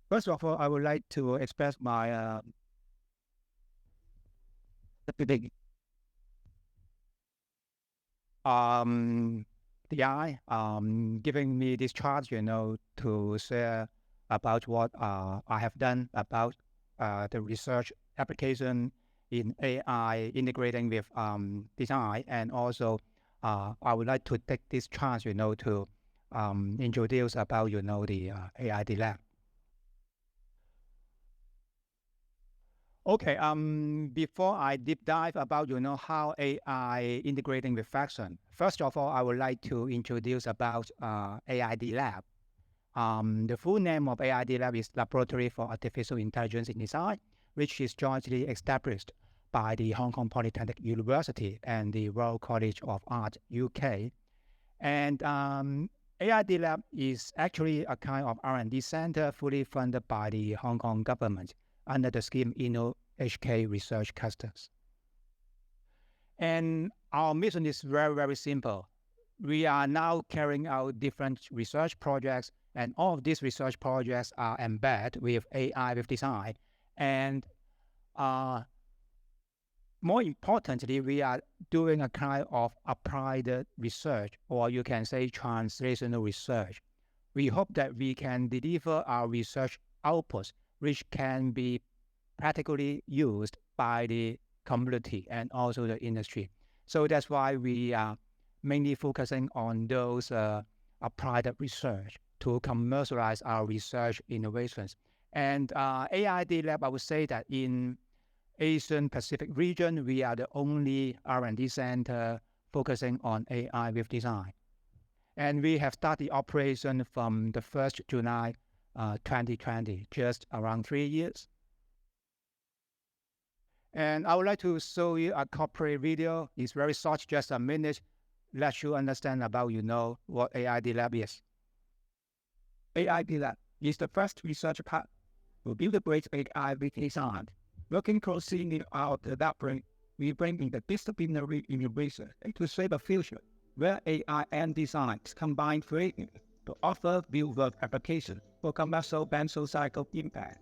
First of all, I would like to express my big DI giving me this chance, to share about what I have done about the research application in AI integrating with design, and also I would like to take this chance, to introduce about the AI lab. Okay, before I deep dive about, how AI integrating with fashion, first of all, I would like to introduce about AID Lab. The full name of AID Lab is Laboratory for Artificial Intelligence in Design, which is jointly established by the Hong Kong Polytechnic University and the Royal College of Art, UK. And AID Lab is actually a kind of R&D center fully funded by the Hong Kong government under the scheme HK Research Clusters. And our mission is very, very simple. We are now carrying out different research projects, and all of these research projects are embedded with AI with design. And more importantly, we are doing a kind of applied research, or you can say translational research. We hope that we can deliver our research outputs, which can be practically used by the community and also the industry. So that's why we are mainly focusing on those applied research to commercialize our research innovations. And AID Lab, I would say that in Asian Pacific region, we are the only R&D center focusing on AI with design. And we have started operation from the 1st July 2020, just around 3 years. And I would like to show you a corporate video. It's very short, just a minute. Let you understand about, what AID Lab is. AID Lab is the first research path to build a great AI with design. Working closely with our laboratory, we bring in the disciplinary innovation to shape a future where AI and design combine creatively to offer real-world applications for commercial and societal impact.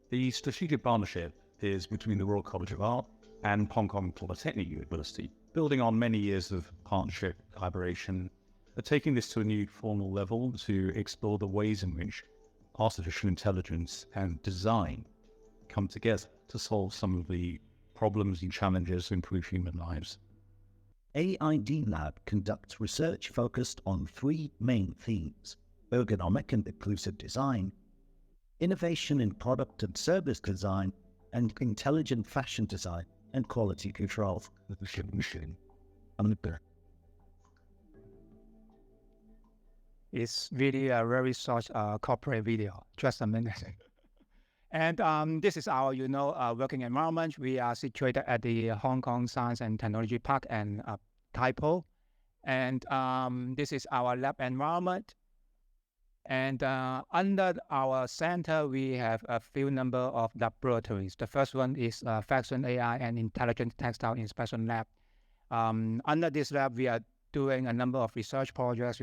The strategic partnership is between the Royal College of Art and Hong Kong Polytechnic University, building on many years of partnership collaboration, but taking this to a new formal level to explore the ways in which artificial intelligence and design come together to solve some of the problems and challenges to improve human lives. AID Lab conducts research focused on 3 main themes: ergonomic and inclusive design, innovation in product and service design, and intelligent fashion design and quality control. It's really a very short corporate video, just a minute. And this is our, working environment. We are situated at the Hong Kong Science and Technology Park and Typo. And this is our lab environment. And under our center, we have a few number of laboratories. The first one is Fashion AI and Intelligent Textile Inspection Lab. Under this lab, we are doing a number of research projects,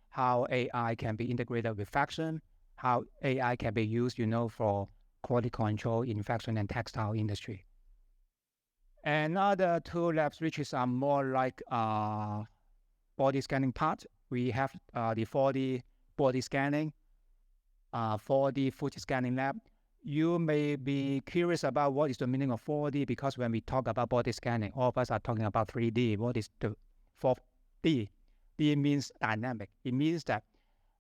how AI can be integrated with fashion, how AI can be used, for quality control in fashion and textile industry. Another 2 labs, which is more like body scanning part. We have the 4D body scanning, 4D foot scanning lab. You may be curious about what is the meaning of 4D, because when we talk about body scanning, all of us are talking about 3D. What is the 4D? D means dynamic. It means that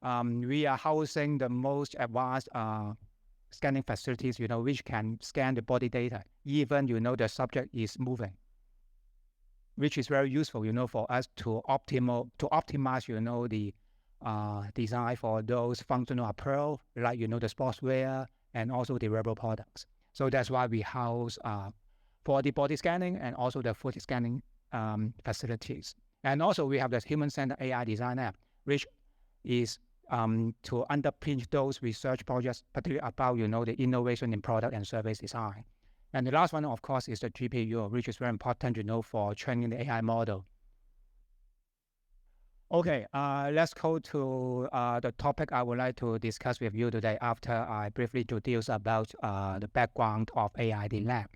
we are housing the most advanced scanning facilities, which can scan the body data, even, the subject is moving, which is very useful, for us to optimize, the design for those functional apparel, like, the sportswear and also the wearable products. So that's why we house for the body scanning and also the foot scanning facilities. And also we have the human-centered AI design app, which is to underpin those research projects, particularly about, the innovation in product and service design. And the last one, of course, is the GPU, which is very important, for training the AI model. Okay, let's go to the topic I would like to discuss with you today after I briefly introduce about the background of AID Lab.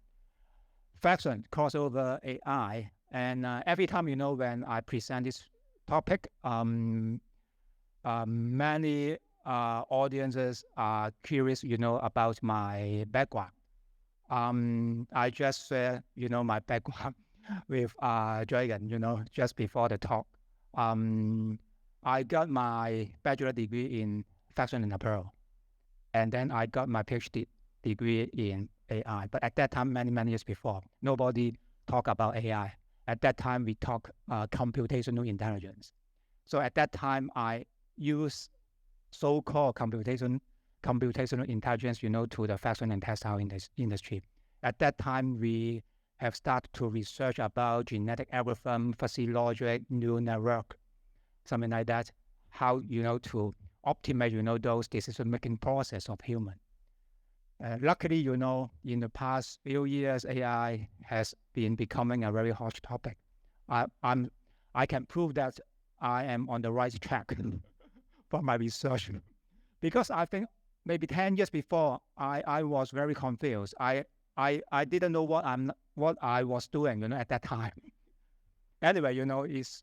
Fraction, crossover AI, and every time, when I present this topic, many audiences are curious, about my background. I just share, my background with Dragon, just before the talk. I got my bachelor degree in fashion and apparel, and then I got my PhD degree in AI. But at that time, many years before, nobody talked about AI. At that time, we talk computational intelligence. So at that time, I use so-called computational intelligence, to the fashion and textile industry. At that time, we have started to research about genetic algorithm, fuzzy logic, neural network, something like that. How, to optimize, those decision-making process of human. Luckily, in the past few years, AI has been becoming a very hot topic. I can prove that I am on the right track for my research, because I think maybe 10 years before, I was very confused. I didn't know what I was doing, at that time. Anyway, it's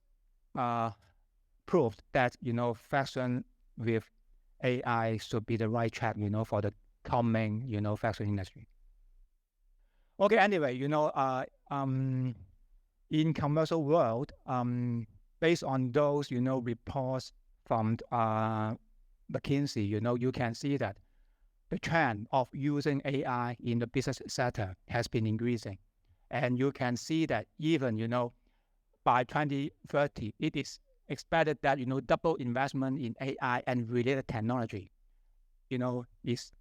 proved that, fashion with AI should be the right track, for the coming, fashion industry. Okay, anyway, in commercial world, based on those, reports from McKinsey, you can see that the trend of using AI in the business sector has been increasing. And you can see that even, by 2030, it is expected that, double investment in AI and related technology, is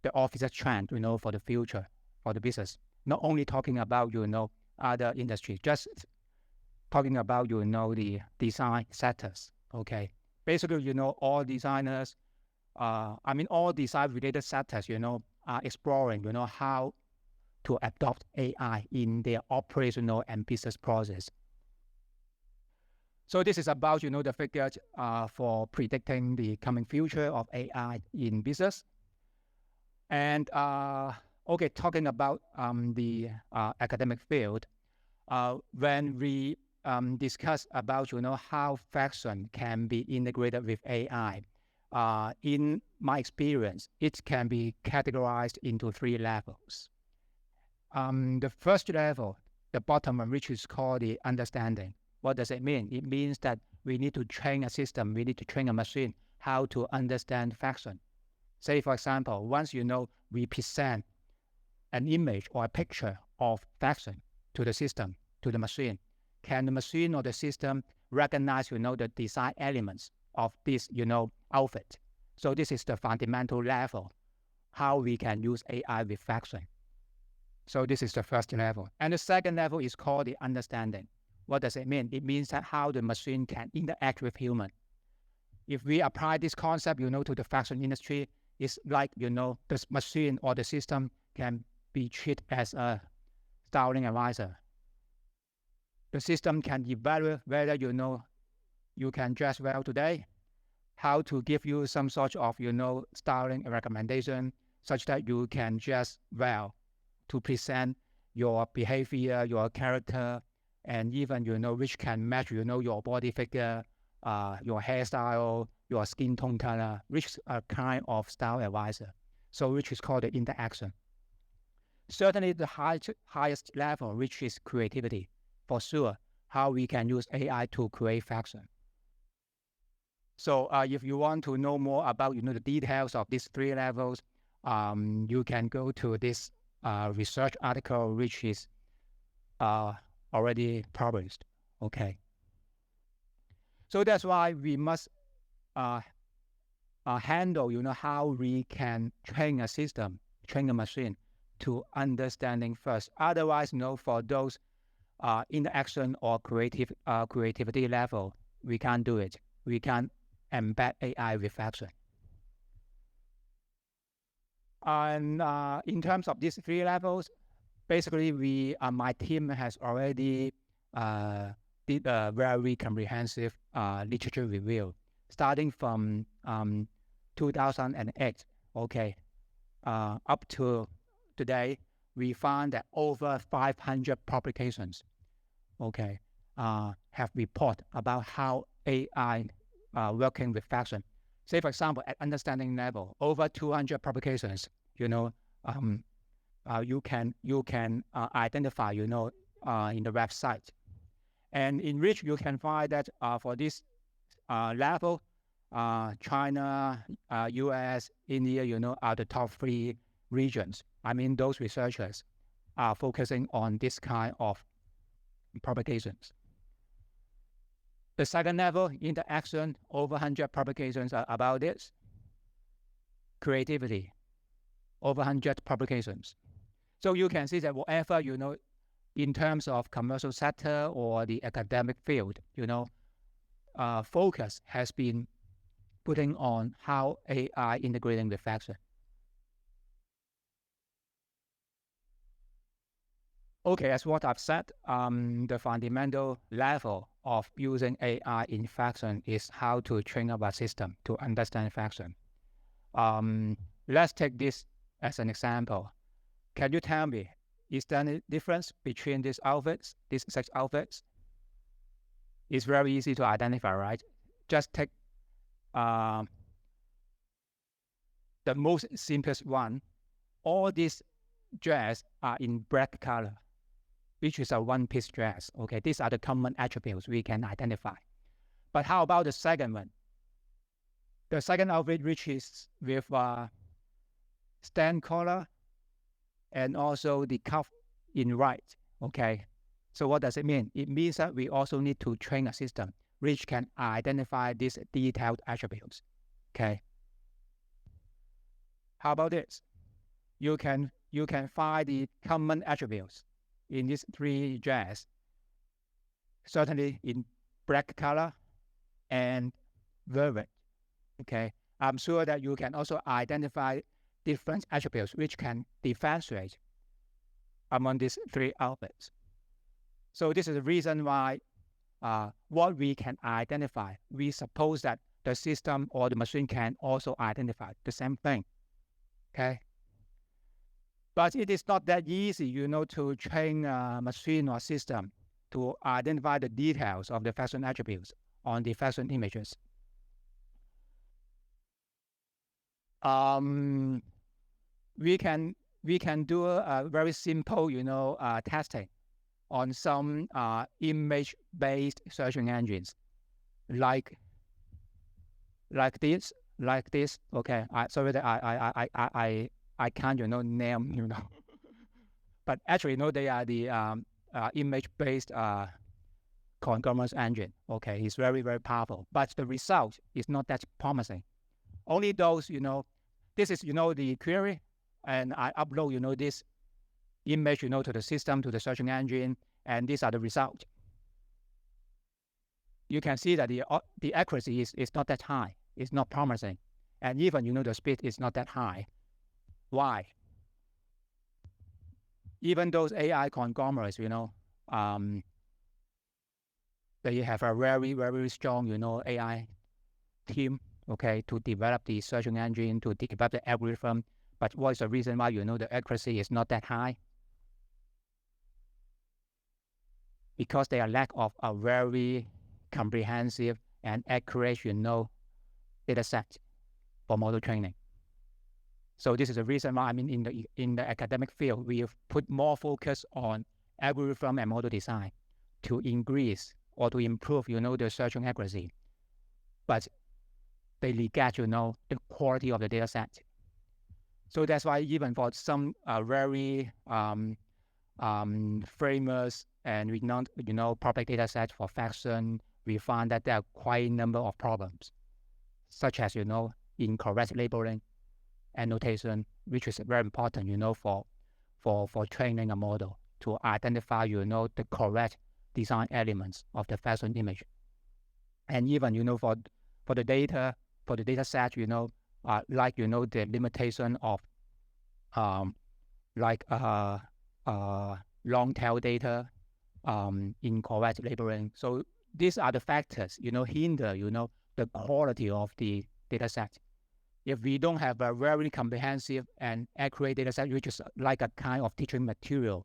the official trend, for the future, for the business. Not only talking about, other industries, just talking about, the design sectors, okay? Basically, all designers, all design-related sectors, are exploring, how to adopt AI in their operational and business process. So this is about, the figures for predicting the coming future of AI in business. And, okay, talking about the academic field, when we discuss about, how fashion can be integrated with AI, in my experience, it can be categorized into 3 levels. The first level, the bottom one, which is called the understanding. What does it mean? It means that we need to train a system, we need to train a machine how to understand fashion. Say, for example, once we present an image or a picture of fashion to the system, to the machine, can the machine or the system recognize, the design elements of this, outfit? So this is the fundamental level, how we can use AI with fashion. So this is the first level. And the second level is called the understanding. What does it mean? It means that how the machine can interact with human. If we apply this concept, to the fashion industry, it's like, the machine or the system can be treated as a styling advisor. The system can evaluate whether, you can dress well today, how to give you some sort of, styling recommendation, such that you can dress well to present your behavior, your character, and even, which can match, your body figure, your hairstyle, your skin tone color, which is a kind of style advisor. So which is called the interaction. Certainly the highest level, which is creativity, for sure, how we can use AI to create fashion. So if you want to know more about, the details of these 3 levels, you can go to this research article, which is already published. Okay. So that's why we must handle, how we can train a system, train a machine to understanding first. Otherwise, for those interaction or creativity level, we can't do it. We can't embed AI with fashion. And in terms of these 3 levels, basically my team has already did a very comprehensive literature review starting from 2008. Okay, up to today, we found that over 500 publications, okay, have report about how AI working with fashion. Say, for example, at understanding level, over 200 publications, you can identify, in the website. And in which you can find that for this level, China, US, India, are the top 3 regions. I mean, those researchers are focusing on this kind of publications. The second level, interaction, over 100 publications are about this. Creativity, over 100 publications. So you can see that whatever, in terms of commercial sector or the academic field, focus has been putting on how AI integrating with fashion. Okay, as what I've said, the fundamental level of using AI in fashion is how to train up a system to understand fashion. Let's take this as an example. Can you tell me, is there any difference between these 6 outfits? It's very easy to identify, right? Just take the most simplest one. All these dresses are in black color, which is a one-piece dress. Okay, these are the common attributes we can identify. But how about the second one? The second outfit, which is with stand collar and also the cuff in right. Okay, so what does it mean? It means that we also need to train a system which can identify these detailed attributes. Okay. How about this? You can find the common attributes in these 3 dresses, certainly in black color and velvet. Okay, I'm sure that you can also identify different attributes which can differentiate among these 3 outfits. So this is the reason why what we can identify, we suppose that the system or the machine can also identify the same thing. Okay. But it is not that easy, to train a machine or system to identify the details of the fashion attributes on the fashion images. We can do a very simple, testing on some image-based searching engines, like this. Okay, sorry that I can't, name, but actually, they are the image-based conglomerate engine. Okay, it's very, very powerful, but the result is not that promising. Only those, this is, the query, and I upload, this image, to the system, to the searching engine, and these are the results. You can see that the accuracy is not that high. It's not promising, and even, the speed is not that high. Why? Even those AI conglomerates, they have a very, very strong, AI team, okay, to develop the searching engine, to develop the algorithm. But what is the reason why, the accuracy is not that high? Because they are lack of a very comprehensive and accurate, data set for model training. So this is the reason why, in the academic field, we have put more focus on algorithm and model design to increase or to improve, the searching accuracy. But they negate, the quality of the data set. So that's why even for some very famous and renowned, public data sets for fashion, we find that there are quite a number of problems, such as, incorrect labeling, annotation, which is very important, for training a model to identify, the correct design elements of the fashion image. And even, for the data set, like, the limitation of long tail data, incorrect labeling. So these are the factors, hinder, the quality of the data set. If we don't have a very comprehensive and accurate data set, which is like a kind of teaching material,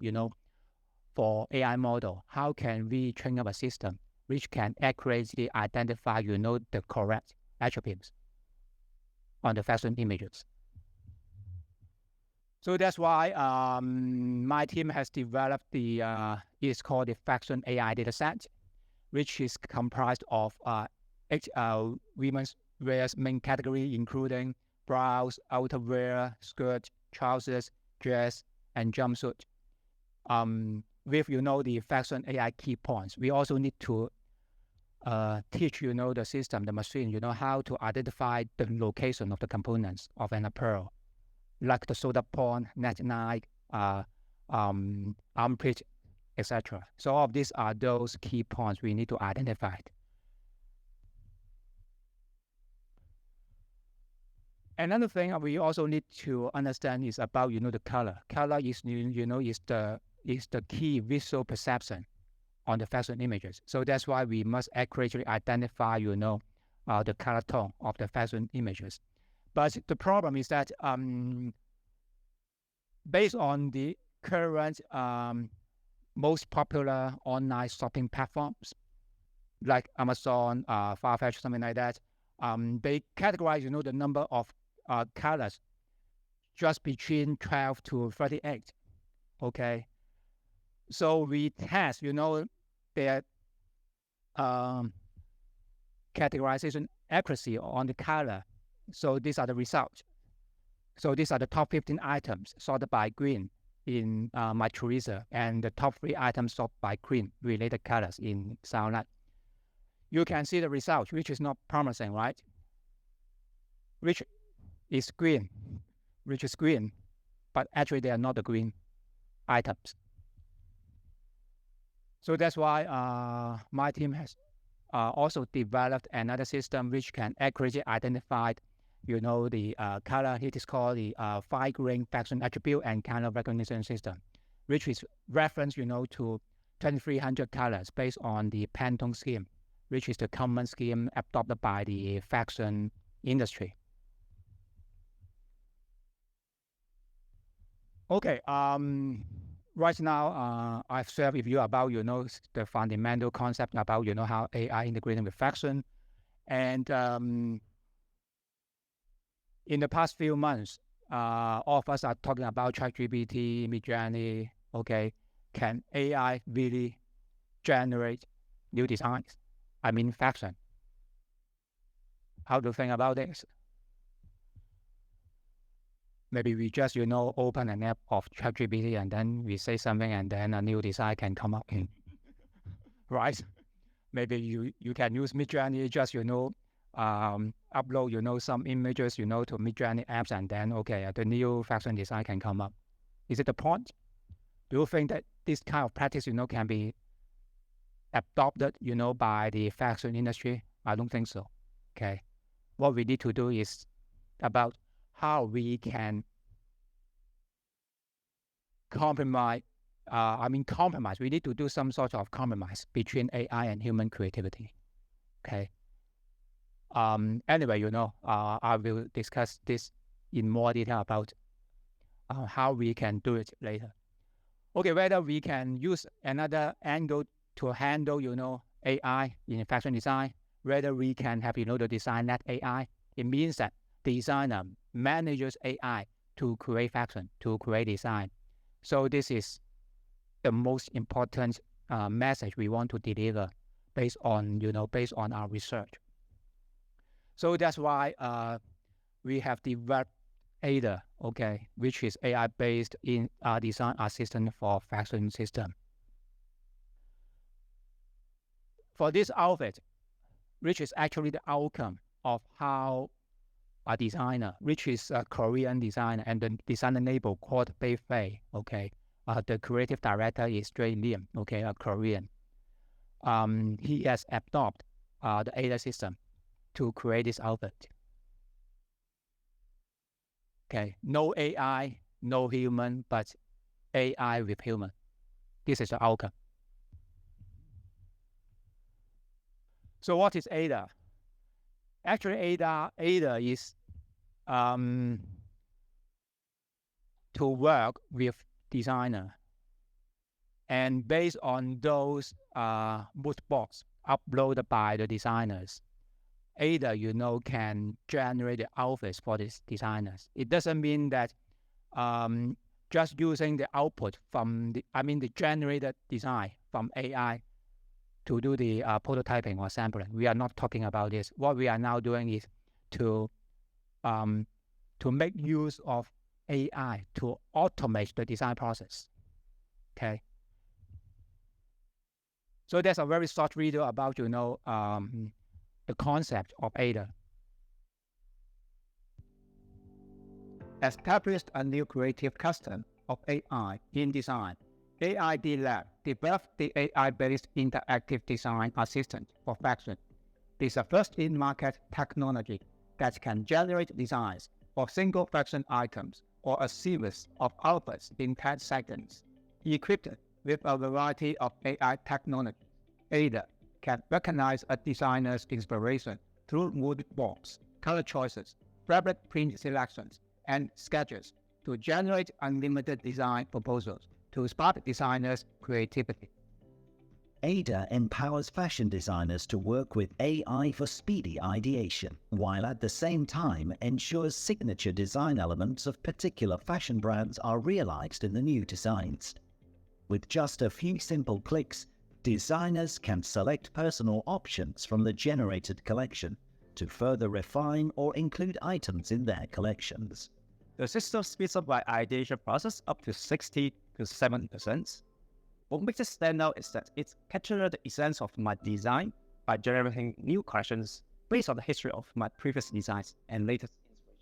for AI model, how can we train up a system which can accurately identify, the correct attributes on the fashion images? So that's why my team has developed it's called the fashion AI dataset, which is comprised of women's wear's main category, including blouse, outerwear, skirt, trousers, dress, and jumpsuit. With the fashion AI key points, we also need to teach the system, the machine, how to identify the location of the components of an apparel, like the shoulder point, neckline, armpit, etc. So all of these are those key points we need to identify. Another thing we also need to understand is about the color. Color is is the key visual perception on the fashion images. So that's why we must accurately identify the color tone of the fashion images. But the problem is that based on the current most popular online shopping platforms like Amazon, Farfetch, something like that, they categorize the number of colors just between 12 to 38. Okay, so we test their categorization accuracy on the color. So these are the results. So these are the top 15 items sorted by green in My Teresa, and the top 3 items sorted by green related colors in Soundlight. You can see the results, which is not promising, right? Which is green, but actually they are not the green items. So that's why my team has also developed another system which can accurately identify the color. It is called the fine-grained fashion attribute and color recognition system, which is reference, to 2,300 colors based on the Pantone scheme, which is the common scheme adopted by the fashion industry. Okay, right now I've shared with you about, the fundamental concept about, how AI integrating with fashion. And in the past few months, all of us are talking about ChatGPT, Midjourney. Okay, can AI really generate new designs? I mean, fashion. How do you think about this? Maybe we just, open an app of ChatGPT and then we say something and then a new design can come up, right? Maybe you can use Midjourney, just, upload, some images, to Midjourney apps, and then, okay, the new fashion design can come up. Is it the point? Do you think that this kind of practice, can be adopted, by the fashion industry? I don't think so. Okay. What we need to do is about how we can compromise. We need to do some sort of compromise between AI and human creativity. Okay. Anyway, I will discuss this in more detail about how we can do it later. Okay, whether we can use another angle to handle, AI in fashion design, whether we can have, the design-led AI. It means that the designer manages AI to create fashion, to create design. So this is the most important message we want to deliver based on our research. So that's why we have developed Ada, okay, which is AI-based in design assistant for fashion system. For this outfit, which is actually the outcome of how a designer, which is a Korean designer, and the designer label called Bei Fei, okay. The creative director is Dre Lim, okay, a Korean. He has adopted the Ada system to create this outfit. Okay, no AI, no human, but AI with human. This is the outcome. So what is ADA? Actually, ADA is to work with designer, and based on those mood boards uploaded by the designers, Ada, can generate the outfits for these designers. It doesn't mean that just using the output from the generated design from AI to do the prototyping or sampling. We are not talking about this. What we are now doing is to make use of AI to automate the design process. Okay. So there's a very short video about the concept of ADA. Established a new creative custom of AI in design. AID Lab developed the AI-based interactive design assistant for fashion. This is a first-in-market technology that can generate designs for single fashion items or a series of outfits in 10 seconds. Equipped with a variety of AI technology, ADA can recognize a designer's inspiration through mood boards, color choices, fabric print selections, and sketches to generate unlimited design proposals to spark designers' creativity. ADA empowers fashion designers to work with AI for speedy ideation, while at the same time ensures signature design elements of particular fashion brands are realized in the new designs. With just a few simple clicks, designers can select personal options from the generated collection to further refine or include items in their collections. The system speeds up my ideation process up to 60 to 70%. What makes it stand out is that it captures the essence of my design by generating new collections based on the history of my previous designs and latest inspirations.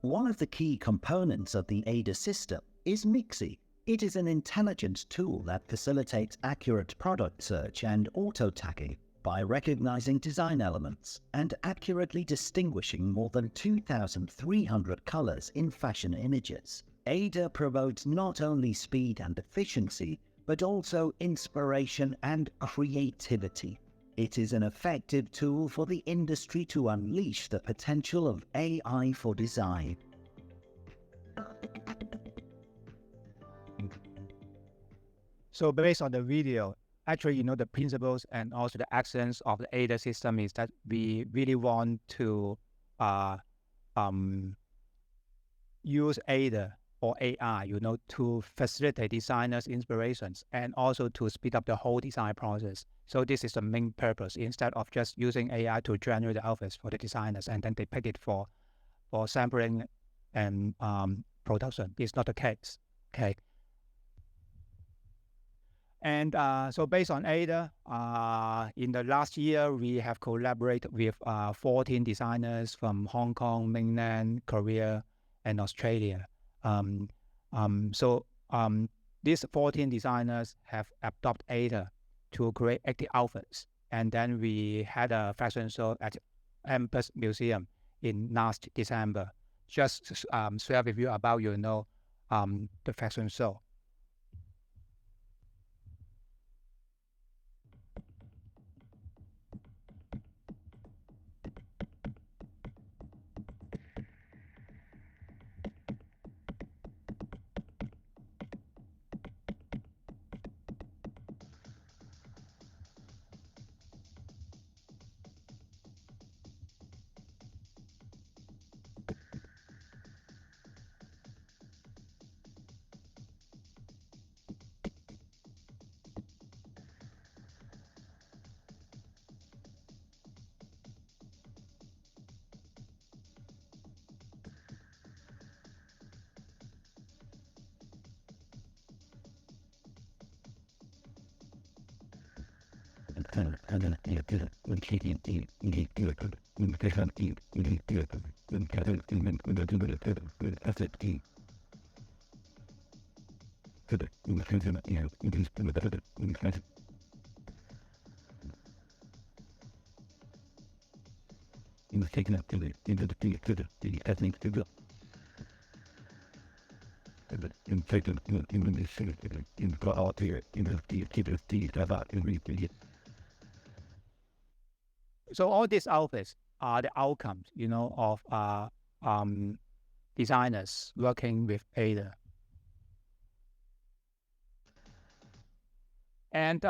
One of the key components of the ADA system is Mixi. It is an intelligent tool that facilitates accurate product search and auto-tagging by recognizing design elements and accurately distinguishing more than 2,300 colors in fashion images. ADA promotes not only speed and efficiency, but also inspiration and creativity. It is an effective tool for the industry to unleash the potential of AI for design. So based on the video, actually, the principles and also the essence of the ADA system is that we really want to use ADA or AI, to facilitate designers' inspirations and also to speed up the whole design process. So this is the main purpose, instead of just using AI to generate the outfits for the designers and then they pick it for sampling and production. It's not the case. Okay. And so based on ADA, in the last year, we have collaborated with 14 designers from Hong Kong, mainland, Korea, and Australia. These 14 designers have adopted ADA to create 80 outfits. And then we had a fashion show at Empress Museum in last December. Just share with you about, the fashion show. So all these outfits are the outcomes, of designers working with Ada. And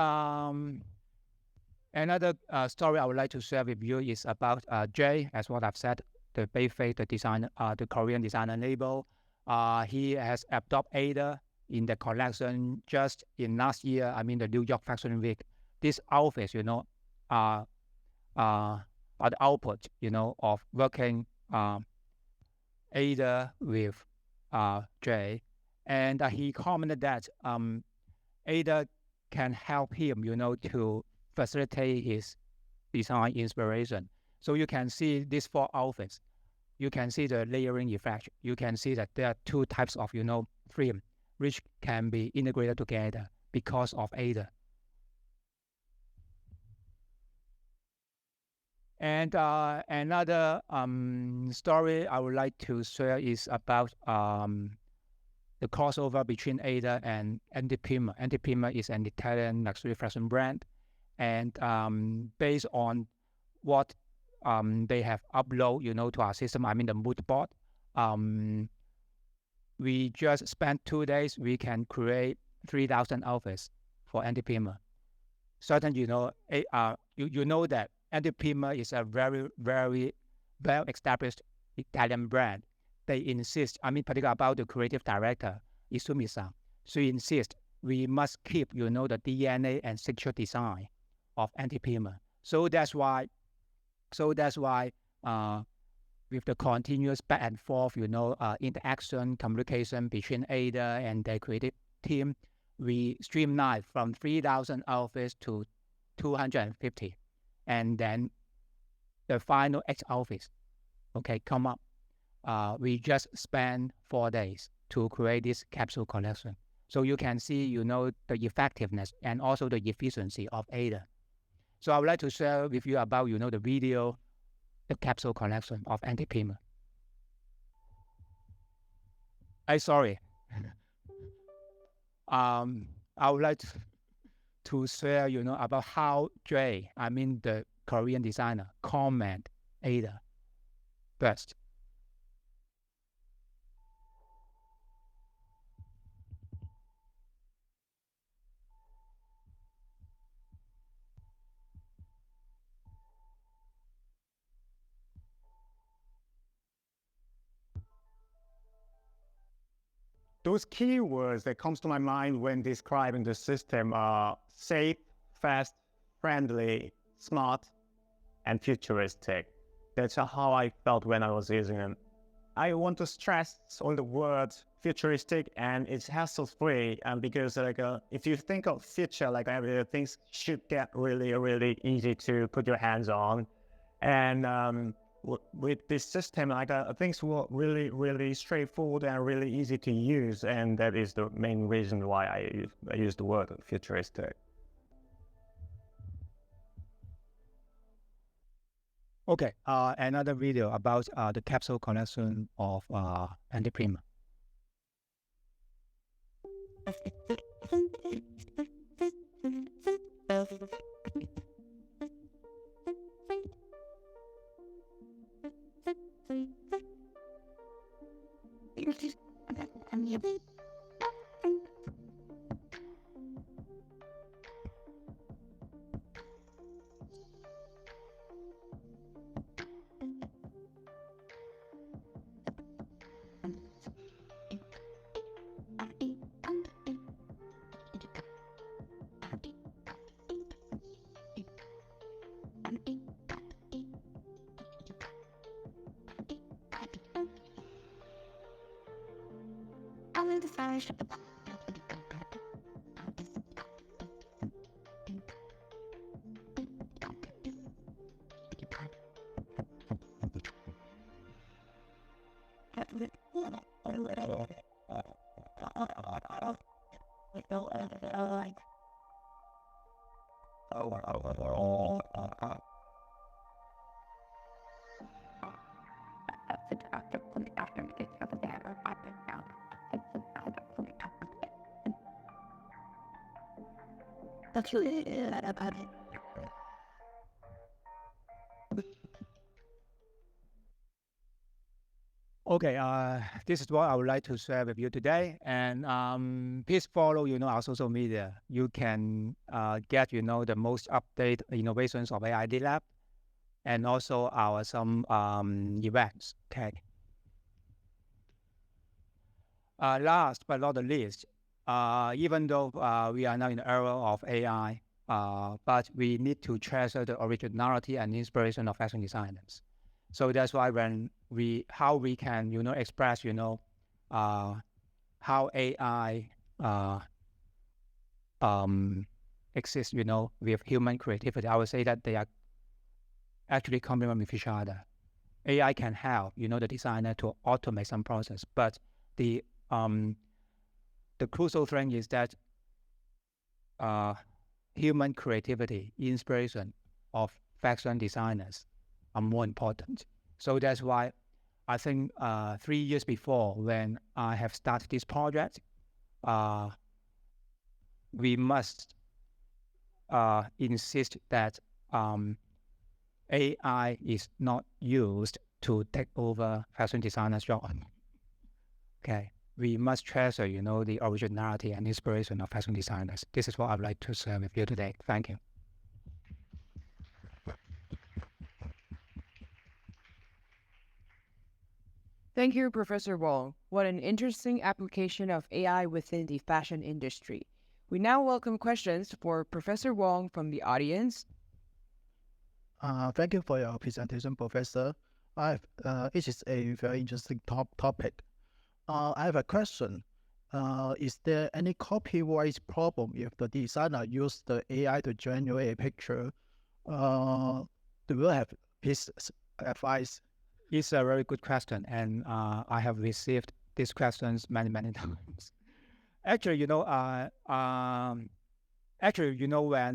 another story I would like to share with you is about Jay, as what I've said, the Bayface, the designer, the Korean designer label. He has adopted Ada in the collection just in last year. I mean, the New York Fashion Week. These outfits, are the output, of working Ada with Jay. And he commented that Ada can help him, to facilitate his design inspiration. So you can see these 4 outfits. You can see the layering effect. You can see that there are 2 types of, frame, which can be integrated together because of Ada. And another story I would like to share is about the crossover between Ada and Antipima. Antipima is an Italian luxury fashion brand, and based on what they have uploaded, to our system, I mean the mood board, we just spent 2 days. We can create 3,000 outfits for Antipima. Certainly, you know that Antipima is a very, very well-established Italian brand. They insist, particularly about the creative director, Isumi-san. She insists we must keep, the DNA and signature design of Antipima. So that's why, with the continuous back and forth, interaction, communication between Ada and their creative team, we streamlined from 3,000 outfits to 250. And then the final 8 outfits, come up. We just spent 4 days to create this capsule collection. So you can see, the effectiveness and also the efficiency of Ada. So I would like to share with you about, the video, the capsule collection of Antipima. Sorry. I would like to share, about how Jay, the Korean designer, comment Ada first. Those keywords that comes to my mind when describing the system are safe, fast, friendly, smart, and futuristic. That's how I felt when I was using them. I want to stress on the word futuristic and it's hassle-free, because if you think of future, things should get really, really easy to put your hands on. And with this system, things were really, really straightforward and really easy to use, and that is the main reason why I use the word futuristic. Okay, another video about the capsule collection of Antipima. Okay, this is what I would like to share with you today. And please follow, our social media. You can get, the most updated innovations of AID Lab and also our some events. Okay. Last but not the least, even though we are now in the era of AI, but we need to treasure the originality and inspiration of fashion designers. So that's why how we can, express, how AI exists, with human creativity. I would say that they are actually complement with each other. AI can help, the designer to automate some process, but the crucial thing is that human creativity, inspiration of fashion designers are more important. So that's why I think 3 years before, when I have started this project, we must insist that AI is not used to take over fashion designers' job. Okay, we must treasure, the originality and inspiration of fashion designers. This is what I'd like to share with you today. Thank you. Thank you, Professor Wong. What an interesting application of AI within the fashion industry. We now welcome questions for Professor Wong from the audience. Thank you for your presentation, Professor. It is a very interesting topic. I have a question. Is there any copyright problem if the designer used the AI to generate a picture? Do you have his advice? It's a very good question, and I have received these questions many, many times. Actually, when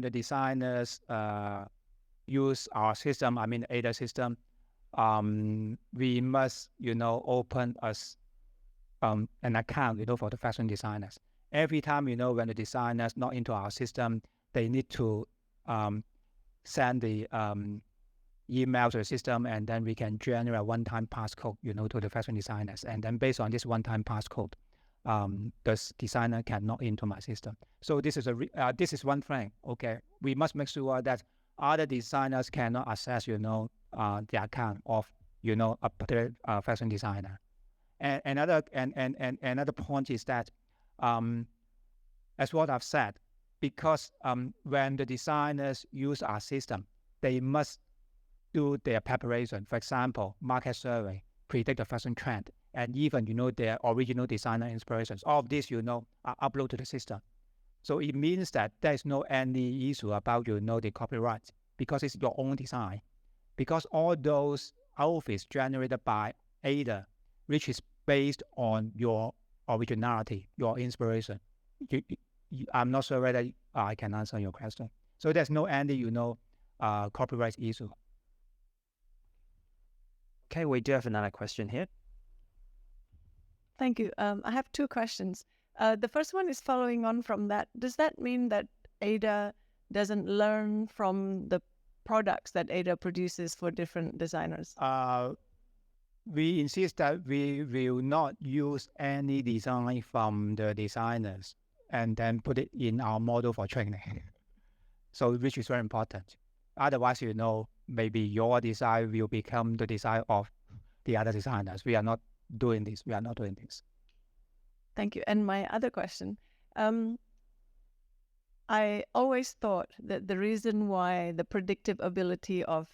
the designers use our system, I mean ADA system, we must, open an account, for the fashion designers. Every time, when the designers not into our system, they need to send the email to the system, and then we can generate a one-time passcode, to the fashion designers. And then based on this one-time passcode, the designer can log into my system. So this is one thing. Okay, we must make sure that other designers cannot access, the account of, a particular fashion designer. And another point is that, as what I've said, because when the designers use our system, they must do their preparation. For example, market survey, predict the fashion trend, and even, their original designer inspirations. All of this, are uploaded to the system. So it means that there is no any issue about, the copyright, because it's your own design. Because all those outfits generated by ADA, which is based on your originality, your inspiration. I'm not sure whether I can answer your question. So there's no any, copyright issue. Okay, we do have another question here. Thank you. I have two questions. The first one is following on from that. Does that mean that ADA doesn't learn from the products that ADA produces for different designers? We insist that we will not use any design from the designers and then put it in our model for training. So which is very important. Otherwise, maybe your design will become the design of the other designers. We are not doing this. Thank you. And my other question, I always thought that the reason why the predictive ability of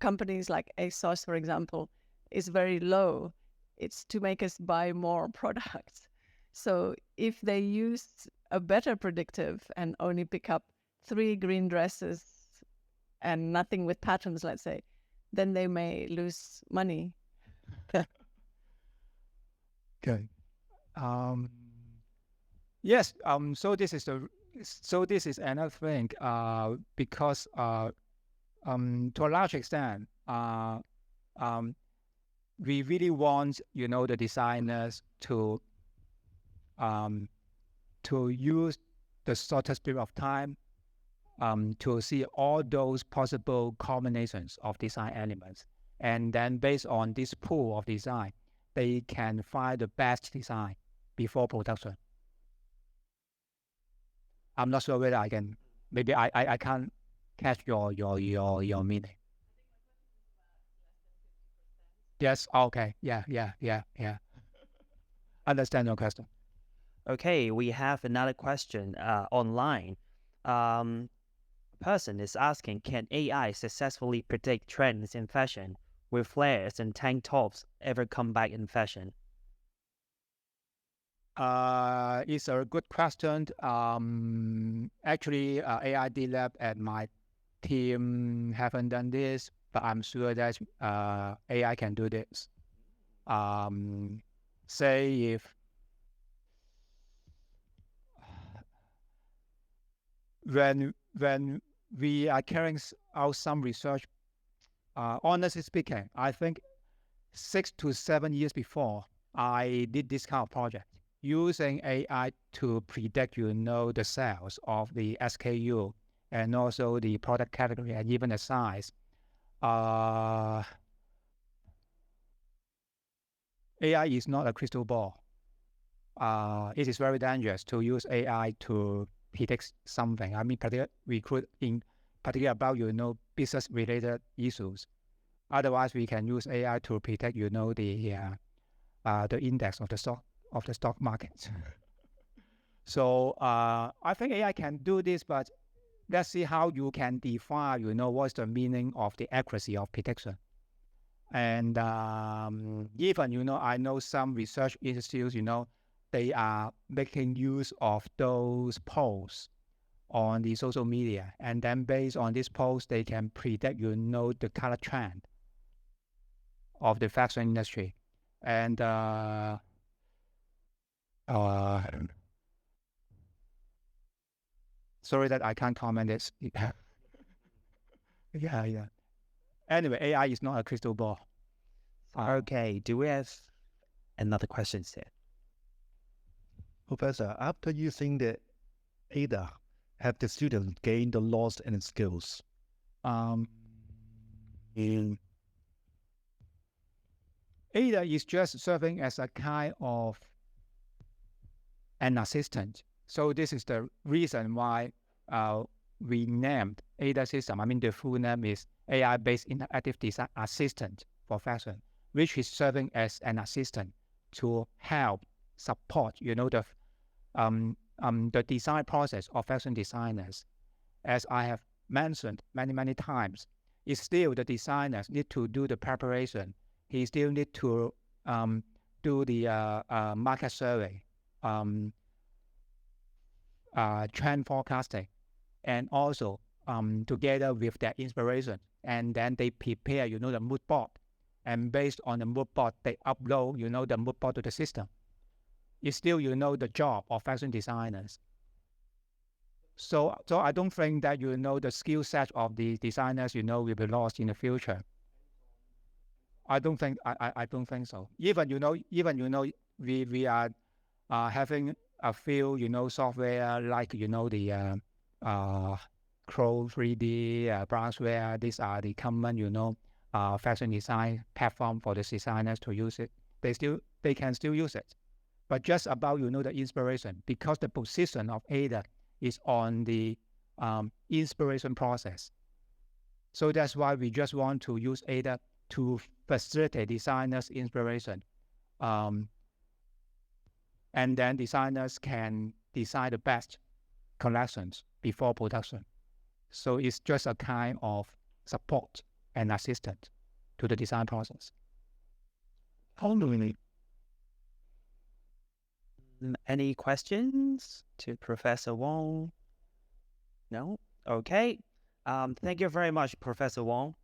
companies like ASOS, for example, is very low, it's to make us buy more products. So if they use a better predictive and only pick up 3 green dresses and nothing with patterns, let's say, then they may lose money. Okay. Yes. So this is another thing. Because to a large extent, we really want the designers to use the shortest period of time to see all those possible combinations of design elements. and then based on this pool of design, they can find the best design before production. I'm not sure whether I can. Maybe I can't catch your meaning. Yes. Okay. Yeah. Understand your question. Okay, we have another question online. Person is asking, can AI successfully predict trends in fashion? Will flares and tank tops ever come back in fashion? It's a good question. Actually, AID lab at my team haven't done this, but I'm sure that AI can do this. Say if when we are carrying out some research, honestly speaking, I think 6 to 7 years before, I did this kind of project using AI to predict, the sales of the SKU and also the product category and even the size. AI is not a crystal ball. It is very dangerous to use AI to predict something. I mean, particularly about, business-related issues. Otherwise, we can use AI to predict, the index of the stock market. So I think AI can do this, but let's see how you can define, what's the meaning of the accuracy of prediction. And even, I know some research institutes, they are making use of those polls on the social media. And then based on this polls, they can predict, the color trend of the fashion industry. And sorry that I can't comment this. Yeah. Anyway, AI is not a crystal ball. Okay, do we have another question here? Professor, after using the ADA, have the students gained or lost any skills? ADA is just serving as a kind of an assistant. So this is the reason why we named ADA system. I mean, the full name is AI-based Interactive Design Assistant for Fashion, which is serving as an assistant to help support, the design process of fashion designers. As I have mentioned many times, it's still the designers need to do the preparation. He still need to do the market survey, trend forecasting, and also together with their inspiration. And then they prepare, the mood board. And based on the mood board, they upload, the mood board to the system. It's still, the job of fashion designers. So I don't think that, the skill set of the designers, will be lost in the future. I don't think so. Even, we are having a few, software like, the Crow 3D, Brownsware. These are the common, fashion design platform for the designers to use it. They can still use it. But just about, the inspiration, because the position of ADA is on the inspiration process. So that's why we just want to use ADA to facilitate designers' inspiration. And then designers can design the best collections before production. So it's just a kind of support and assistant to the design process. Any questions to Professor Wong? No? Okay. Thank you very much, Professor Wong.